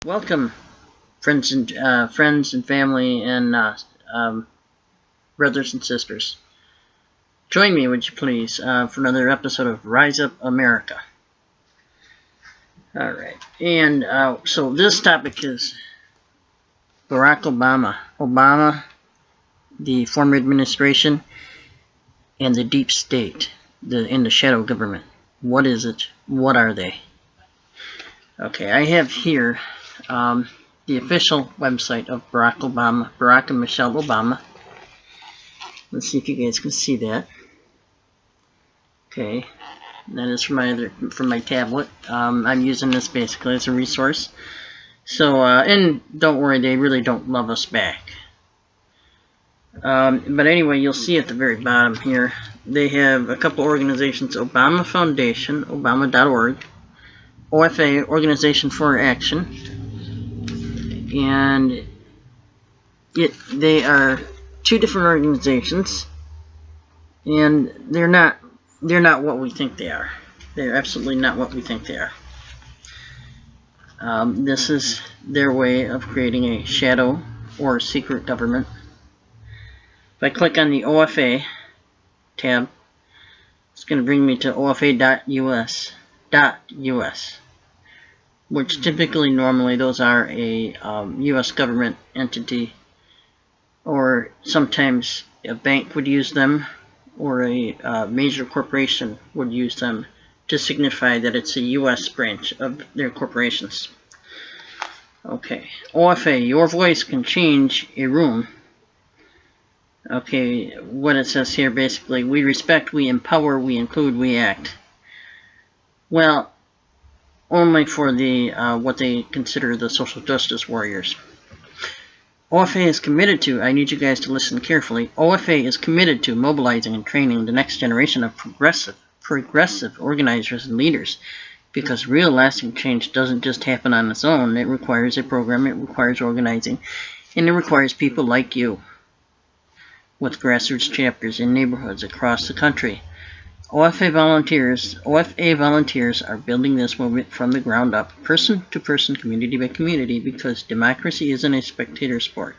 Welcome, friends and family and brothers and sisters. Join me, would you please, for another episode of Rise Up America. All right, and so this topic is Barack Obama, the former administration, and the deep state, in the shadow government. What is it? What are they? Okay, I have here the official website of Barack and Michelle Obama. Let's see if you guys can see that. Okay, that is from my tablet. I'm using this basically as a resource. So, and don't worry, they really don't love us back. But anyway, you'll see at the very bottom here, they have a couple organizations: Obama Foundation, Obama.org, OFA, Organization for Action, and they are two different organizations, and they're not what we think they are. They're absolutely not what we think they are. This is their way of creating a shadow or secret government. If I click on the OFA tab, it's going to bring me to OFA.us, which typically, normally, those are a U.S. government entity, or sometimes a bank would use them, or a major corporation would use them to signify that it's a U.S. branch of their corporations. Okay, OFA, your voice can change a room. Okay, what it says here basically: we respect, we empower, we include, we act. Well, only for the what they consider the social justice warriors. OFA is committed to, I need you guys to listen carefully, OFA is committed to mobilizing and training the next generation of progressive organizers and leaders, because real lasting change doesn't just happen on its own. It requires a program, it requires organizing, and it requires people like you with grassroots chapters in neighborhoods across the country. OFA volunteers are building this movement from the ground up, person to person, community by community, because democracy isn't a spectator sport.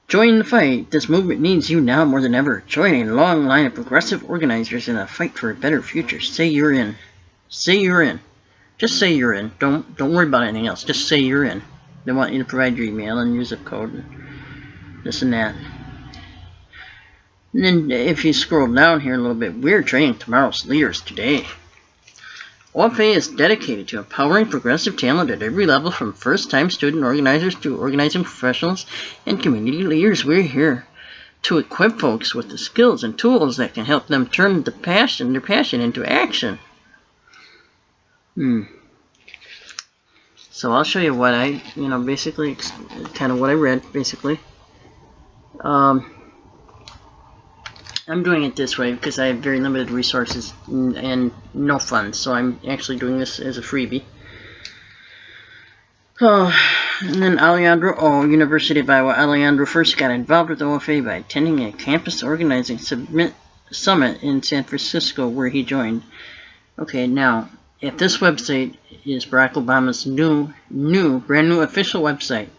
Join the fight. This movement needs you now more than ever. Join a long line of progressive organizers in a fight for a better future. Say you're in. Say you're in. Just say you're in. Don't worry about anything else. Just say you're in. They want you to provide your email and your zip code and this and that. And then if you scroll down here a little bit, we're training tomorrow's leaders today. OFA is dedicated to empowering progressive talent at every level, from first-time student organizers to organizing professionals and community leaders. We're here to equip folks with the skills and tools that can help them turn their passion into action. So I'll show you what I, basically, kind of what I read, basically. I'm doing it this way because I have very limited resources and no funds, so I'm actually doing this as a freebie. And then University of Iowa. Alejandro first got involved with OFA by attending a campus organizing summit in San Francisco, where he joined. Okay, now, if this website is Barack Obama's brand new official website,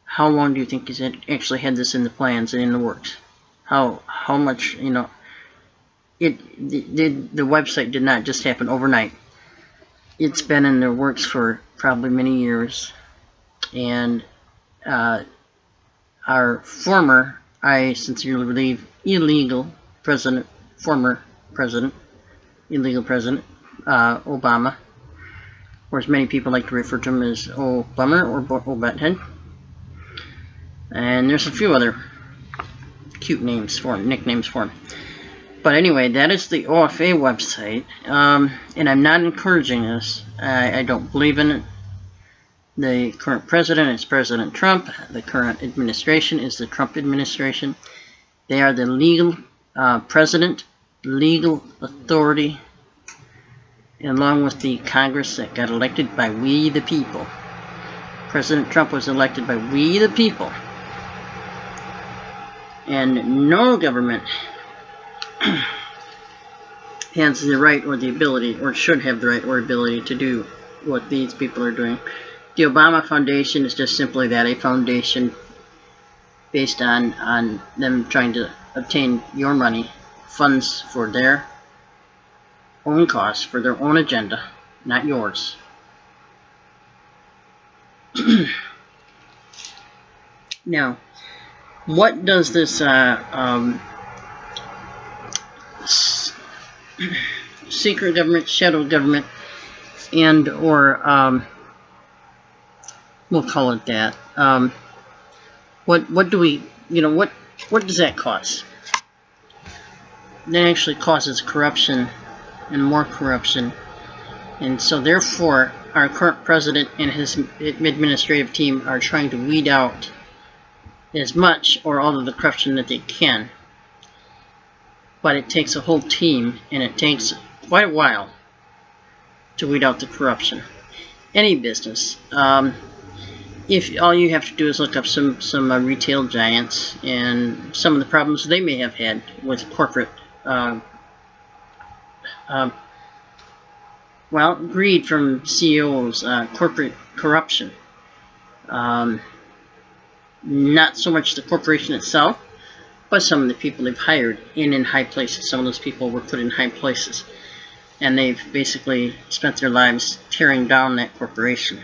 how long do you think he's actually had this in the plans and in the works? How much, the website did not just happen overnight. It's been in the works for probably many years, and our former, I sincerely believe, former president, Obama, or as many people like to refer to him as Bummer or Butthead, and there's a few other cute nicknames for him. But anyway, that is the OFA website, and I'm not encouraging this. I don't believe in it. The current president is President Trump. The current administration is the Trump administration. They are the legal president, legal authority, along with the Congress that got elected by we the people. President Trump was elected by we the people. And no government has the right or the ability, or should have the right or ability to do what these people are doing. The Obama Foundation is just simply that, a foundation based on them trying to obtain your money, funds for their own cause, for their own agenda, not yours. Now, what does this secret government, shadow government, and or we'll call it that. What do we, what does that cause? That actually causes corruption and more corruption, and so therefore our current president and his administrative team are trying to weed out as much or all of the corruption that they can. But it takes a whole team, and it takes quite a while to weed out the corruption. Any business. If all you have to do is look up some retail giants and some of the problems they may have had with corporate, well, greed from CEOs, corporate corruption. Not so much the corporation itself, but some of the people they've hired in high places. Some of those people were put in high places, and they've basically spent their lives tearing down that corporation.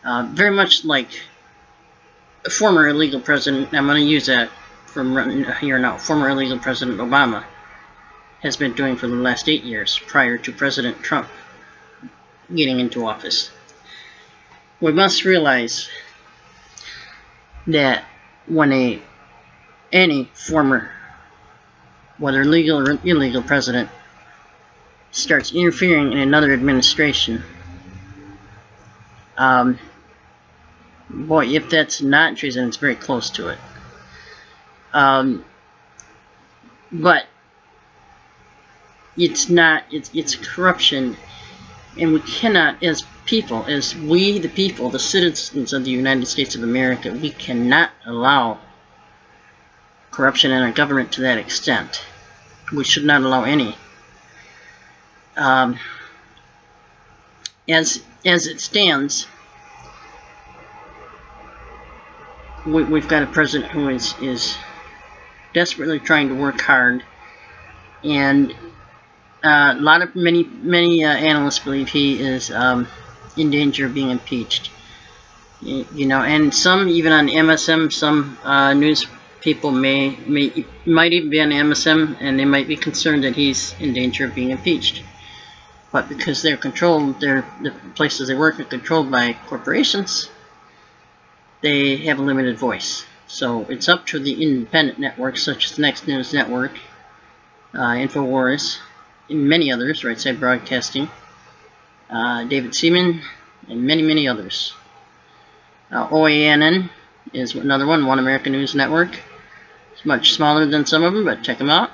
Very much like a former illegal president, I'm going to use that from here now, former illegal President Obama has been doing for the last 8 years prior to President Trump getting into office. We must realize that when any former, whether legal or illegal president, starts interfering in another administration, boy, if that's not treason, it's very close to it. But it's not, it's corruption, and we cannot, as people, as we the people, the citizens of the United States of America, we cannot allow corruption in our government to that extent. We should not allow any. As it stands, we've got a president who is desperately trying to work hard, and many analysts believe he is in danger of being impeached. And some even on MSM, some news people might even be on MSM, and they might be concerned that he's in danger of being impeached. But because they're controlled, the places they work are controlled by corporations, they have a limited voice. So it's up to the independent networks such as the Next News Network, InfoWars, and many others, Right Side Broadcasting, David Seaman, and many others. OANN is another one, One American News Network. It's much smaller than some of them, but check them out.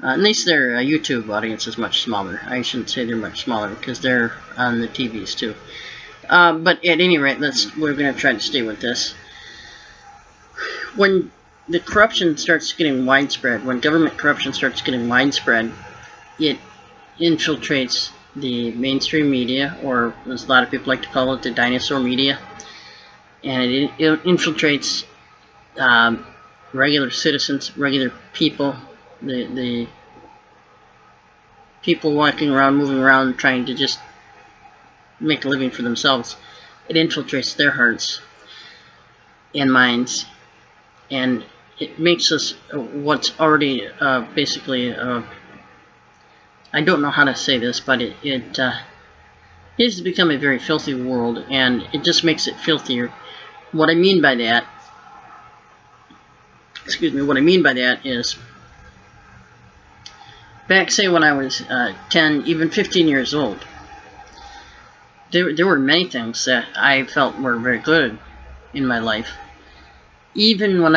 At least their YouTube audience is much smaller. I shouldn't say they're much smaller because they're on the TVs too. But at any rate, we're going to try to stay with this. When the corruption starts getting widespread, when government corruption starts getting widespread, it infiltrates the mainstream media, or as a lot of people like to call it, the dinosaur media, and it infiltrates regular citizens, regular people, the people walking around, moving around, trying to just make a living for themselves. It infiltrates their hearts and minds, and it makes us what's already basically, I don't know how to say this, but it has become a very filthy world, and it just makes it filthier. What I mean by that, is, back, say, when I was 10, even 15 years old, there were many things that I felt were very good in my life. Even when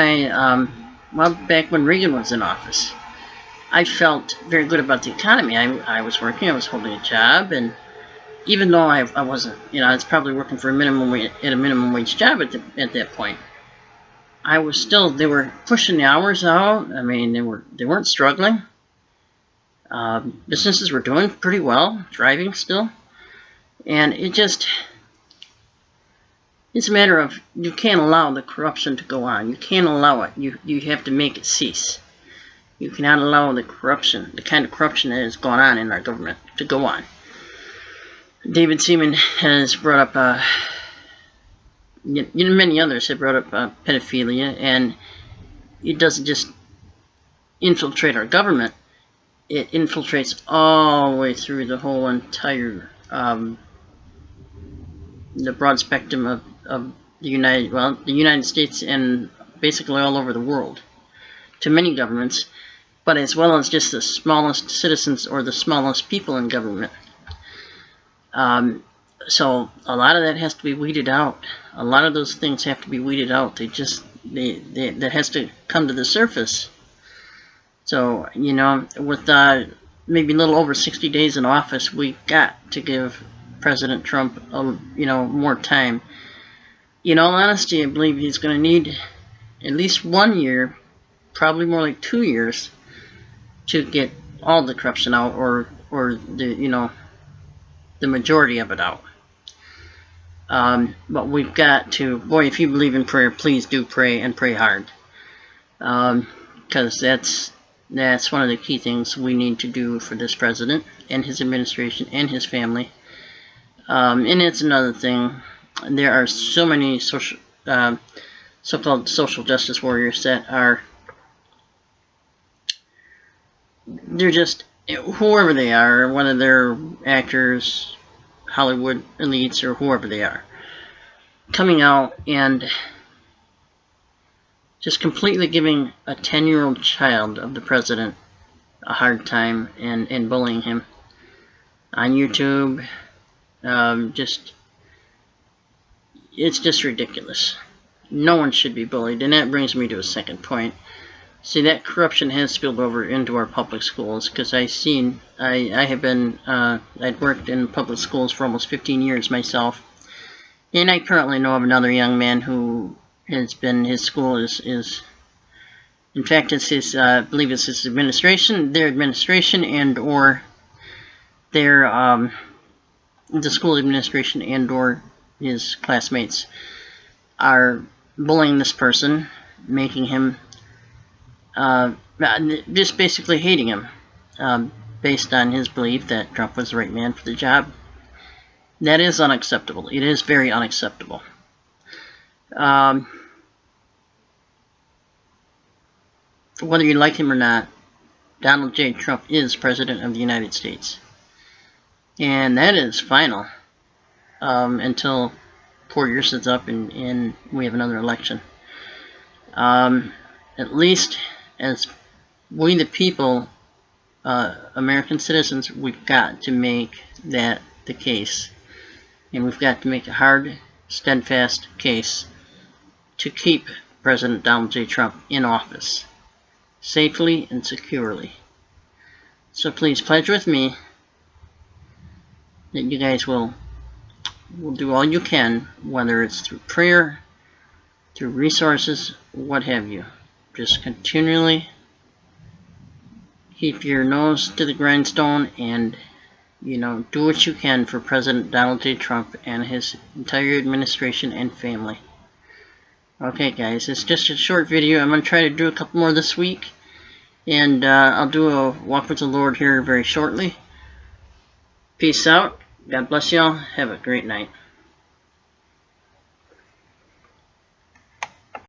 well, back when Reagan was in office, I felt very good about the economy. I was working, I was holding a job, and even though I wasn't, I was probably working for a minimum wage job at that point, I was still, they were pushing the hours out. I mean, they weren't struggling. Businesses were doing pretty well, thriving still, and it's a matter of, you can't allow the corruption to go on. You can't allow it. You have to make it cease. You cannot allow the corruption, the kind of corruption that has gone on in our government, to go on. David Seaman has brought up, many others have brought up pedophilia, and it doesn't just infiltrate our government. It infiltrates all the way through the whole entire, the broad spectrum of the United States and basically all over the world, to many governments, but as well as just the smallest citizens or the smallest people in government. So a lot of that has to be weeded out. A lot of those things have to be weeded out. That has to come to the surface. So, with maybe a little over 60 days in office, we got to give President Trump, more time. In all honesty, I believe he's going to need at least 1 year, probably more like 2 years, to get all the corruption out, or the majority of it out. But we've got to, boy, if you believe in prayer, please do pray, and pray hard, because that's one of the key things we need to do for this president and his administration and his family. And it's another thing. There are so many so-called social justice warriors that they're just, whoever they are, whether they're actors, Hollywood elites, or whoever they are, coming out and just completely giving a 10-year-old child of the president a hard time and bullying him on YouTube. It's just ridiculous. No one should be bullied, and that brings me to a second point. See, that corruption has spilled over into our public schools, because I'd worked in public schools for almost 15 years myself, and I currently know of another young man who has been, his school is in fact, it's his, I believe it's his administration, their administration, and or their, the school administration and or his classmates are bullying this person, making him, just basically hating him, based on his belief that Trump was the right man for the job. That is unacceptable. It is very unacceptable. Whether you like him or not, Donald J. Trump is President of the United States. And that is final, until 4 years is up and we have another election. At least as we the people, American citizens, we've got to make that the case. And we've got to make a hard, steadfast case to keep President Donald J. Trump in office, safely and securely. So please pledge with me that you guys will do all you can, whether it's through prayer, through resources, what have you. Just continually keep your nose to the grindstone and, do what you can for President Donald J. Trump and his entire administration and family. Okay, guys, it's just a short video. I'm going to try to do a couple more this week, and I'll do a walk with the Lord here very shortly. Peace out. God bless y'all. Have a great night.